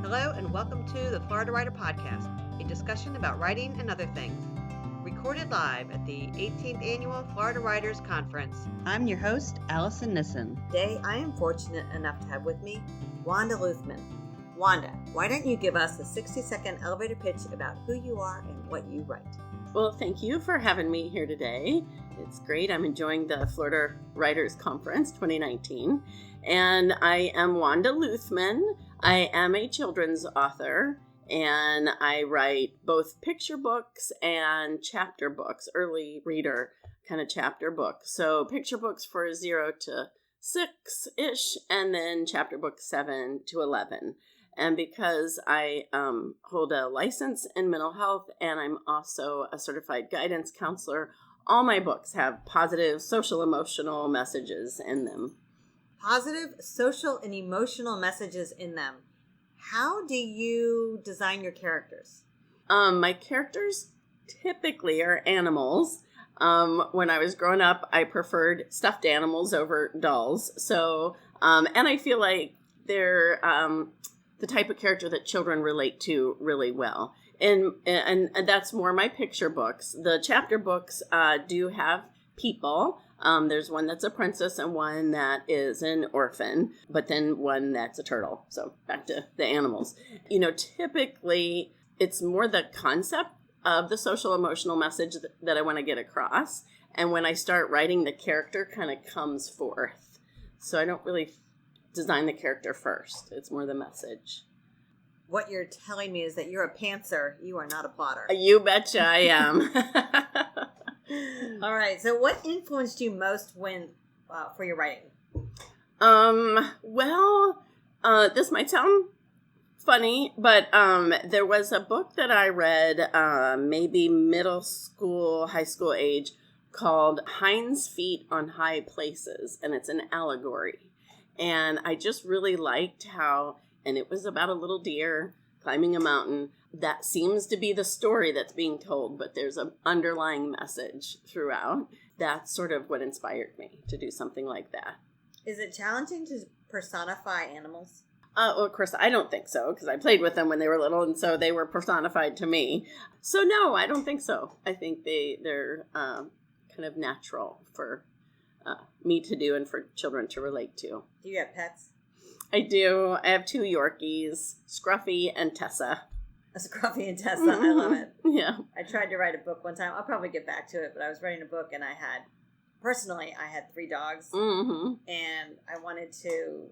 Hello and welcome to the Florida Writer Podcast, a discussion about writing and other things. Recorded live at the 18th Annual Florida Writers Conference. I'm your host, Allison Nissen. Today I am fortunate enough to have with me Wanda Luthman. Wanda, why don't you give us a 60-second elevator pitch about who you are and what you write? Well, thank you for having me here today. It's great. I'm enjoying the Florida Writers Conference 2019. And I am Wanda Luthman. I am a children's author, and I write both picture books and chapter books, early reader kind of chapter books. So picture books for 0 to 6-ish, and then chapter books 7 to 11. And because I hold a license in mental health and I'm also a certified guidance counselor, all my books have positive social emotional messages in them. Positive social and emotional messages in them. How do you design your characters? My characters typically are animals. When I was growing up, I preferred stuffed animals over dolls. So, and I feel like they're the type of character that children relate to really well. And that's more my picture books. The chapter books do have people. There's one that's a princess and one that is an orphan, but then one that's a turtle. So back to the animals. You know, typically it's more the concept of the social emotional message that I want to get across. And when I start writing, the character kind of comes forth. So I don't really design the character first. It's more the message. What you're telling me is that you're a pantser. You are not a plotter. You betcha I am. All right. So what influenced you most for your writing? Well, this might sound funny, but there was a book that I read maybe middle school, high school age called Hind's Feet on High Places, and it's an allegory. And I just really liked how, and it was about a little deer climbing a mountain. That seems to be the story that's being told, but there's an underlying message throughout. That's sort of what inspired me to do something like that. Is it challenging to personify animals? Well, of course, I don't think so, because I played with them when they were little, and so they were personified to me. So no, I don't think so. I think they're kind of natural for me to do and for children to relate to. Do you have pets? I do. I have 2 Yorkies, Scruffy and Tessa. Scruffy and Tessa. I love it. Yeah. I tried to write a book one time. I'll probably get back to it, but I was writing a book and I had 3 dogs. Mm-hmm. And I wanted to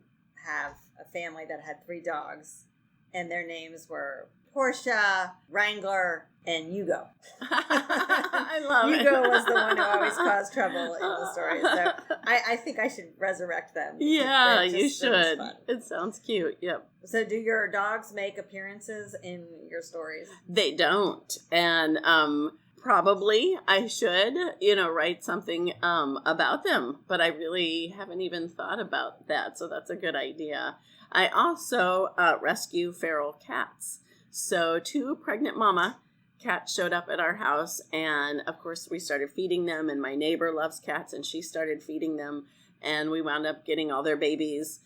have a family that had 3 dogs. And their names were Portia, Wrangler, and Hugo. I love it. Hugo was the one who always caused trouble in the story. So I think I should resurrect them. Yeah, you should. It sounds cute. Yep. So do your dogs make appearances in your stories? They don't. And probably I should, write something about them. But I really haven't even thought about that. So that's a good idea. I also rescue feral cats. So 2 pregnant mama cats showed up at our house, and of course we started feeding them, and my neighbor loves cats, and she started feeding them, and we wound up getting all their babies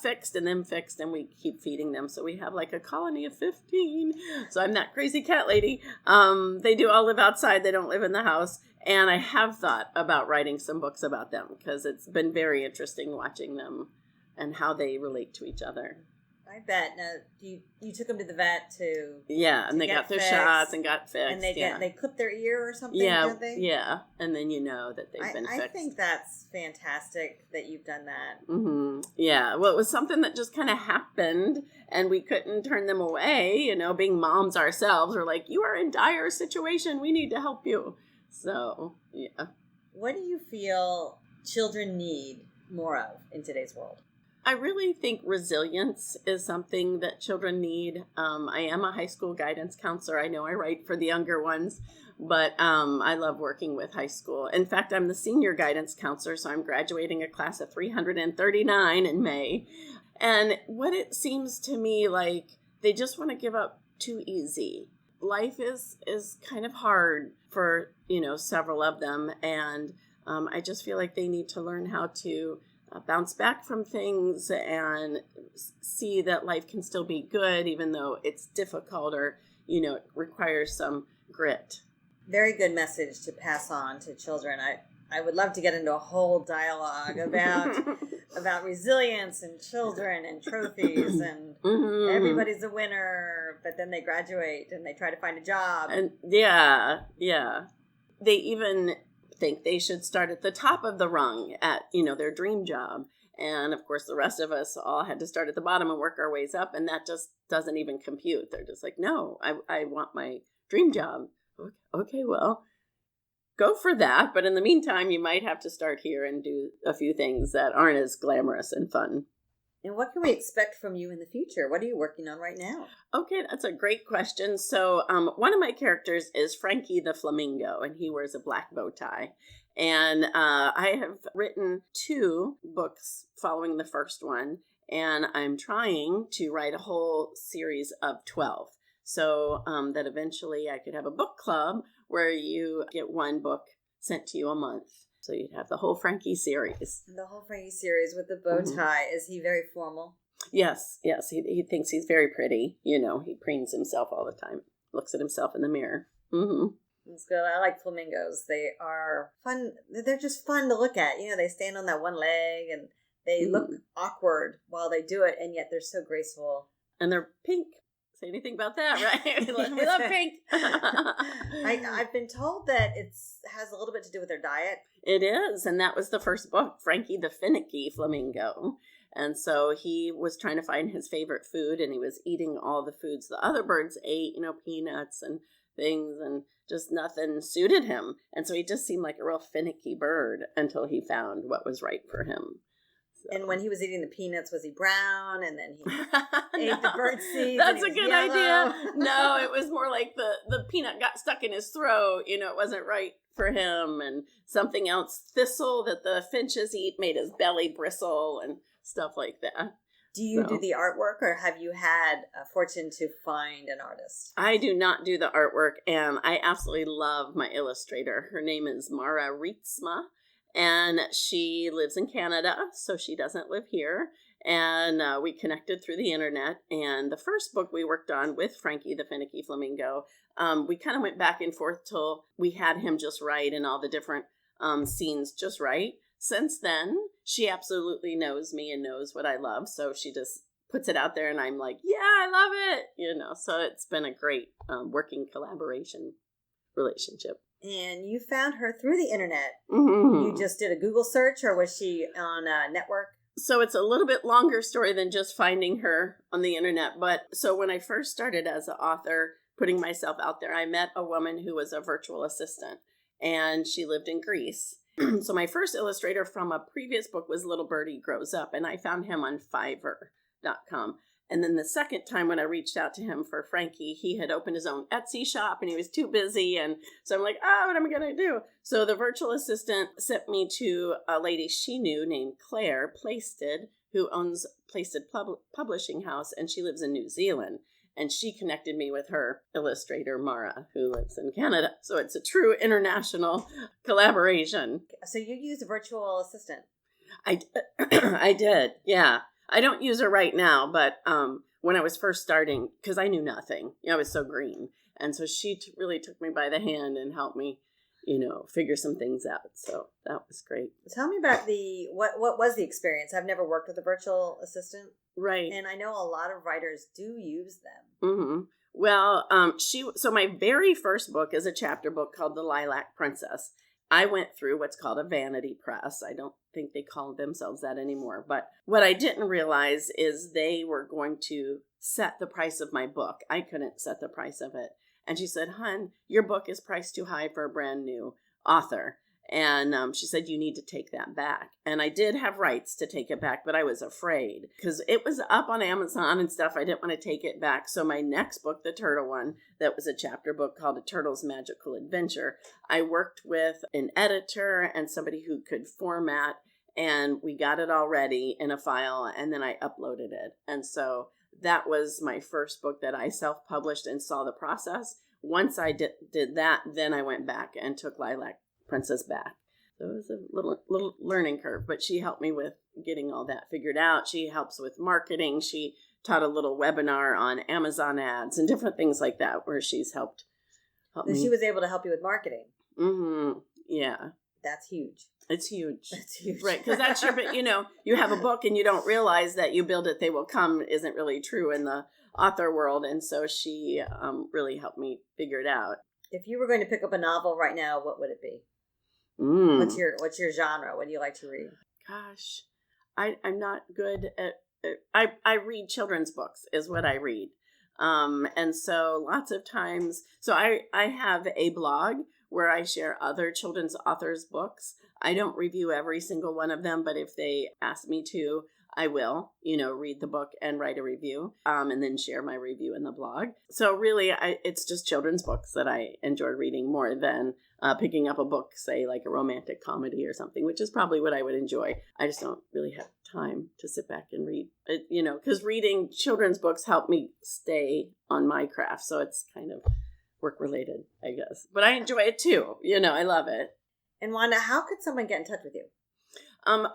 fixed, and we keep feeding them. So we have like a colony of 15. So I'm that crazy cat lady. They do all live outside. They don't live in the house. And I have thought about writing some books about them because it's been very interesting watching them and how they relate to each other. I bet. Now, you took them to the vet and they got their shots and got fixed. And they clip their ear or something, yeah, don't they? Yeah, and then you know that they've been fixed. I think that's fantastic that you've done that. Mm-hmm. Yeah, well, it was something that just kind of happened, and we couldn't turn them away. Being moms ourselves, we're like, you are in dire situation. We need to help you. So, yeah. What do you feel children need more of in today's world? I really think resilience is something that children need. I am a high school guidance counselor. I know I write for the younger ones, but I love working with high school. In fact, I'm the senior guidance counselor, so I'm graduating a class of 339 in May. And what it seems to me like they just want to give up too easy. Life is kind of hard for, several of them. And I just feel like they need to learn how to bounce back from things and see that life can still be good, even though it's difficult or, it requires some grit. Very good message to pass on to children. I would love to get into a whole dialogue about resilience and children and trophies and everybody's a winner, but then they graduate and they try to find a job. And yeah. They even think they should start at the top of the rung at, their dream job. And of course, the rest of us all had to start at the bottom and work our ways up. And that just doesn't even compute. They're just like, no, I want my dream job. Okay, well, go for that. But in the meantime, you might have to start here and do a few things that aren't as glamorous and fun. And what can we expect from you in the future? What are you working on right now? Okay, that's a great question. So one of my characters is Frankie the Flamingo, and he wears a black bow tie. And I have written 2 books following the first one, and I'm trying to write a whole series of 12. So that eventually I could have a book club where you get 1 book sent to you a month. So you'd have the whole Frankie series. The whole Frankie series with the bow tie. Is he very formal? Yes. He thinks he's very pretty. He preens himself all the time. Looks at himself in the mirror. That's good. I like flamingos. They are fun. They're just fun to look at. They stand on that one leg and they look awkward while they do it, and yet they're so graceful. And they're pink. Say anything about that, right? We love pink. I've been told that it has a little bit to do with their diet. It is, and that was the first book, Frankie the Flamingo. And so he was trying to find his favorite food, and he was eating all the foods the other birds ate, peanuts and things, and just nothing suited him. And so he just seemed like a real finicky bird until he found what was right for him. So. And when he was eating the peanuts, was he brown? And then he ate the bird seeds. That's a good idea. No, it was more like the peanut got stuck in his throat. It wasn't right for him. And something else, thistle that the finches eat, made his belly bristle and stuff like that. Do you do the artwork, or have you had a fortune to find an artist? I do not do the artwork, and I absolutely love my illustrator. Her name is Mara Rietsma. And she lives in Canada, so she doesn't live here. And we connected through the internet. And the first book we worked on with Frankie the Finicky Flamingo, we kind of went back and forth till we had him just right and all the different scenes just right. Since then, she absolutely knows me and knows what I love. So she just puts it out there and I'm like, yeah, I love it. So it's been a great working collaboration relationship. And you found her through the internet. You just did a Google search, or was she on a network? So it's a little bit longer story than just finding her on the internet. But so when I first started as an author, putting myself out there, I met a woman who was a virtual assistant, and she lived in Greece. So my first illustrator from a previous book was Little Birdie Grows Up, and I found him on Fiverr.com. And then the second time when I reached out to him for Frankie, he had opened his own Etsy shop and he was too busy. And so I'm like, what am I going to do? So the virtual assistant sent me to a lady she knew named Claire Plaisted, who owns Plaisted Publishing House, and she lives in New Zealand. And she connected me with her illustrator, Mara, who lives in Canada. So it's a true international collaboration. So you use a virtual assistant? I did, yeah. I don't use her right now, but when I was first starting, because I knew nothing, I was so green. And so she really took me by the hand and helped me, figure some things out. So that was great. Tell me about what was the experience? I've never worked with a virtual assistant. Right. And I know a lot of writers do use them. Well, so my very first book is a chapter book called The Lilac Princess. I went through what's called a vanity press. I don't think they call themselves that anymore. But what I didn't realize is they were going to set the price of my book. I couldn't set the price of it. And she said, "Hun, your book is priced too high for a brand new author." And she said, "You need to take that back." And I did have rights to take it back, but I was afraid because it was up on Amazon and stuff. I didn't want to take it back. So my next book, the turtle one, that was a chapter book called A Turtle's Magical Adventure, I worked with an editor and somebody who could format, and we got it all ready in a file, and then I uploaded it. And so that was my first book that I self-published and saw the process. Once I did that, then I went back and took Lilac Princess back. So it was a little learning curve, but she helped me with getting all that figured out. She helps with marketing. She taught a little webinar on Amazon ads and different things like that, where she's helped me. She was able to help you with marketing. Mm-hmm. Yeah. That's huge. It's huge. That's huge. Right, because that's your, you have a book and you don't realize that you build it, they will come isn't really true in the author world. And so she really helped me figure it out. If you were going to pick up a novel right now, what would it be? What's your genre? What do you like to read? Gosh, I'm not good at, I read children's books is what I read. And so lots of times, so I have a blog where I share other children's authors' books. I don't review every single one of them, but if they ask me to, I will, read the book and write a review, and then share my review in the blog. So really, it's just children's books that I enjoy reading more than picking up a book, say like a romantic comedy or something, which is probably what I would enjoy. I just don't really have time to sit back and read, because reading children's books help me stay on my craft. So it's kind of work related, I guess. But I enjoy it too. I love it. And Wanda, how could someone get in touch with you?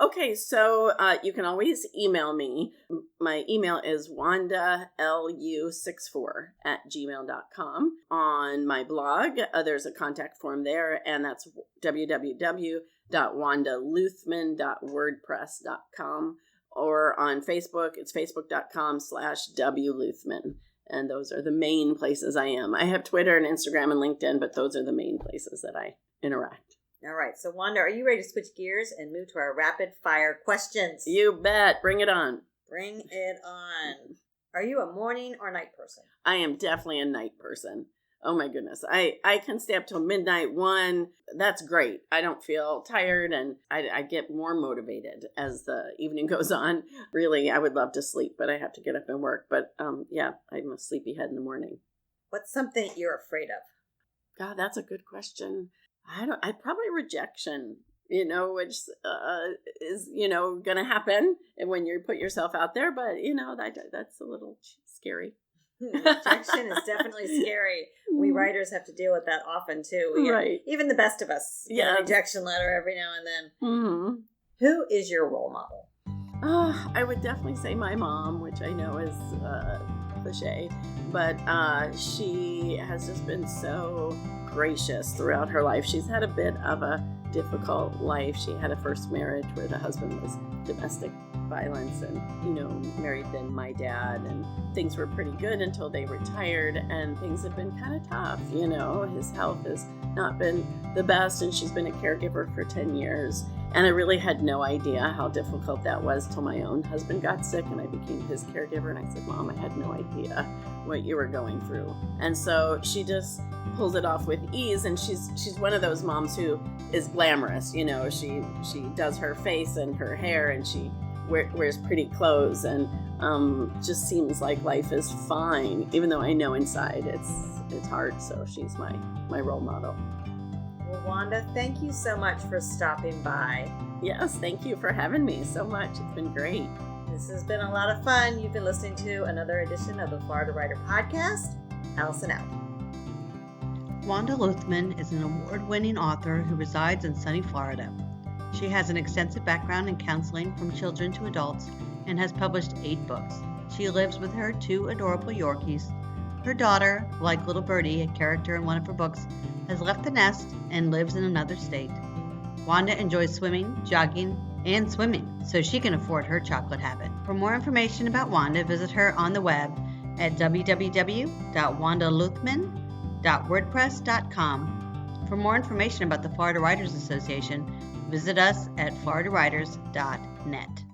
Okay, so you can always email me. My email is wandalU64@gmail.com. On my blog, there's a contact form there, and that's www.wandaluthman.wordpress.com. Or on Facebook, it's facebook.com/WLuthman. And those are the main places I am. I have Twitter and Instagram and LinkedIn, but those are the main places that I interact. All right. So, Wanda, are you ready to switch gears and move to our rapid fire questions? You bet. Bring it on. Bring it on. Are you a morning or night person? I am definitely a night person. Oh, my goodness. I can stay up till midnight, 1. That's great. I don't feel tired, and I get more motivated as the evening goes on. Really, I would love to sleep, but I have to get up and work. But yeah, I'm a sleepyhead in the morning. What's something you're afraid of? God, that's a good question. I'd probably rejection, which is, going to happen when you put yourself out there. But, that's a little scary. Rejection is definitely scary. We writers have to deal with that often too. Right. Even the best of us get a rejection letter every now and then. Mm-hmm. Who is your role model? I would definitely say my mom, which I know is cliche, but she has just been so gracious throughout her life. She's had a bit of a difficult life. She had a first marriage where the husband was domestic violence and, married then my dad, and things were pretty good until they retired, and things have been kind of tough. His health has not been the best, and she's been a caregiver for 10 years. And I really had no idea how difficult that was till my own husband got sick and I became his caregiver. And I said, Mom, I had no idea what you were going through. And so she just pulls it off with ease. And she's one of those moms who is glamorous. She does her face and her hair, and she wears pretty clothes, and just seems like life is fine, even though I know inside it's hard. So she's my role model. Well, Wanda, thank you so much for stopping by. Yes, thank you for having me so much. It's been great. This has been a lot of fun. You've been listening to another edition of the Florida Writer Podcast. Allison out. Wanda Luthman is an award-winning author who resides in sunny Florida. She has an extensive background in counseling from children to adults and has published 8 books. She lives with her 2 adorable Yorkies. Her daughter, like little Birdie, a character in one of her books, has left the nest and lives in another state. Wanda enjoys swimming, jogging, and swimming, so she can afford her chocolate habit. For more information about Wanda, visit her on the web at www.wandaluthman.wordpress.com. For more information about the Florida Writers Association, visit us at floridawriters.net.